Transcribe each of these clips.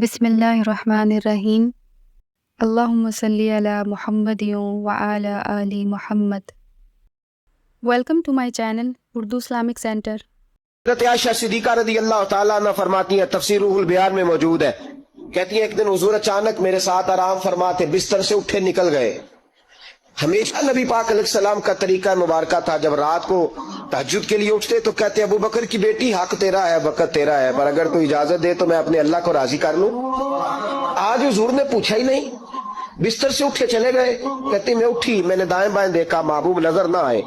بسم اللہ الرحمن الرحیم اللہم صلی علی محمد وعلی آل Muhammad. Welcome to my channel Urdu Islamic center. حضرت عائشہ صدیقہ رضی اللہ تعالیٰ عنہ فرماتی ہیں، تفسیر روح البیان میں موجود ہے، کہتی ہیں ایک دن حضور اچانک میرے ساتھ آرام فرماتے بستر سے اٹھے نکل گئے۔ ہمیشہ نبی پاک علیہ السلام کا طریقہ مبارکہ تھا، جب رات کو تہجد کے لیے اٹھتے تو کہتے ابو بکر کی بیٹی حق تیرا ہے، وقت تیرا ہے، پر اگر تو اجازت دے تو میں اپنے اللہ کو راضی کر لوں۔ آج حضور نے پوچھا ہی نہیں، بستر سے اٹھے چلے گئے۔ کہتے میں اٹھی، میں نے دائیں بائیں دیکھا، محبوب نظر نہ آئے۔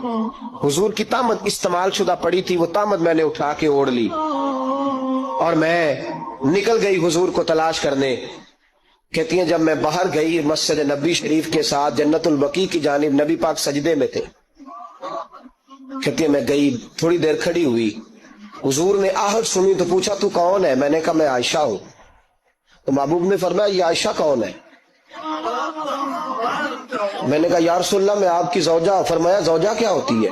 حضور کی طامت استعمال شدہ پڑی تھی، وہ طامت میں نے اٹھا کے اوڑھ لی اور میں نکل گئی حضور کو تلاش کرنے۔ کہتی ہیں جب میں باہر گئی مسجد نبی شریف کے ساتھ جنت البقیع کی جانب، نبی پاک سجدے میں تھے۔ کہتی ہیں میں گئی، تھوڑی دیر کھڑی ہوئی، حضور نے آہٹ سنی تو پوچھا تو کون ہے؟ میں نے کہا میں عائشہ ہوں۔ تو محبوب نے فرمایا یہ عائشہ کون ہے؟ میں نے کہا یا رسول اللہ میں آپ کی زوجہ۔ فرمایا زوجہ کیا ہوتی ہے؟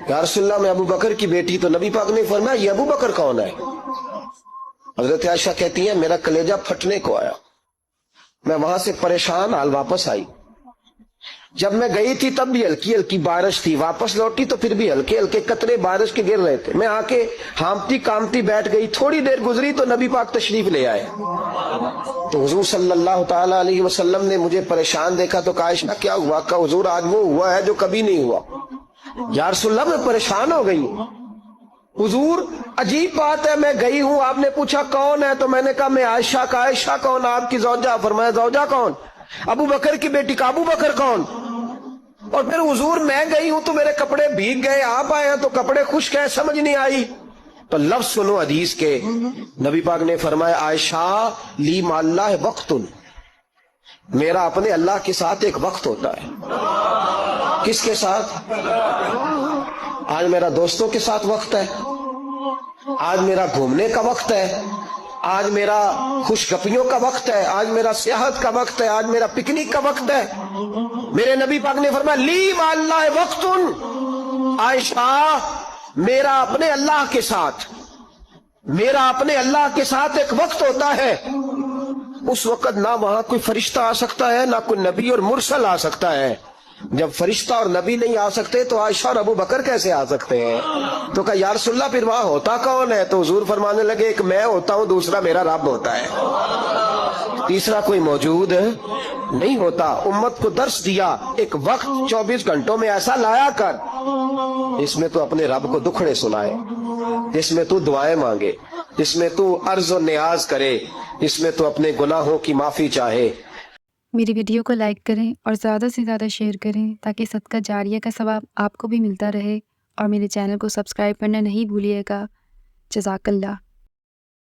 یا رسول اللہ میں ابو بکر کی بیٹی۔ تو نبی پاک نے فرمایا یہ ابو بکر کون ہے؟ حضرت عائشہ کہتی ہیں میرا کلیجہ پھٹنے کو آیا، میں وہاں سے پریشان حال واپس آئی۔ جب میں گئی تھی تب بھی ہلکی ہلکی بارش تھی، واپس لوٹی تو پھر بھی ہلکے ہلکے قطرے بارش کے گر رہے تھے۔ میں آ کے ہامتی کامتی بیٹھ گئی، تھوڑی دیر گزری تو نبی پاک تشریف لے آئے۔ تو حضور صلی اللہ تعالیٰ علیہ وسلم نے مجھے پریشان دیکھا تو کہا عائشہ کیا ہوا؟ کہا حضور آج وہ ہوا ہے جو کبھی نہیں ہوا۔ یا رسول اللہ میں پریشان ہو گئی ہوں۔ حضور عجیب بات ہے، میں گئی ہوں، آپ نے پوچھا کون ہے تو میں نے کہا میں عائشہ کا۔ عائشہ کون؟ آپ کی زوجہ۔ فرمایا زوجہ کون؟ ابو بکر کی بیٹی کا۔ ابو بکر کون؟ اور پھر حضور میں گئی ہوں تو میرے کپڑے بھیگ گئے، آپ آئے ہیں تو کپڑے خشک ہیں، سمجھ نہیں آئی۔ تو لفظ سنو حدیث کے، نبی پاک نے فرمایا عائشہ لی مع اللہ وقت، میرا اپنے اللہ کے ساتھ ایک وقت ہوتا ہے۔ کس کے ساتھ؟ آج میرا دوستوں کے ساتھ وقت ہے، آج میرا گھومنے کا وقت ہے، آج میرا خوش گپیوں کا وقت ہے، آج میرا سیاحت کا وقت ہے، آج میرا پکنک کا وقت ہے۔ میرے نبی پاک نے فرمایا لی مع اللہ وقت، عائشہ میرا اپنے اللہ کے ساتھ، میرا اپنے اللہ کے ساتھ ایک وقت ہوتا ہے۔ اس وقت نہ وہاں کوئی فرشتہ آ سکتا ہے، نہ کوئی نبی اور مرسل آ سکتا ہے۔ جب فرشتہ اور نبی نہیں آ سکتے تو عائشہ اور ابو بکر کیسے آ سکتے ہیں؟ تو کہا یا رسول اللہ پھر وہاں ہوتا کون ہے؟ تو حضور فرمانے لگے ایک میں ہوتا ہوں، دوسرا میرا رب ہوتا ہے، تیسرا کوئی موجود نہیں ہوتا۔ امت کو درس دیا ایک وقت 24 گھنٹوں میں ایسا لایا کر اس میں تو اپنے رب کو دکھڑے سنائے، جس میں تو دعائیں مانگے، جس میں تو عرض و نیاز کرے، جس میں تو اپنے گناہوں کی معافی چاہے۔ میری ویڈیو کو لائک کریں اور زیادہ سے زیادہ شیئر کریں تاکہ صدقہ جاریہ کا ثواب آپ کو بھی ملتا رہے، اور میرے چینل کو سبسکرائب کرنا نہیں بھولیے گا۔ جزاک اللہ۔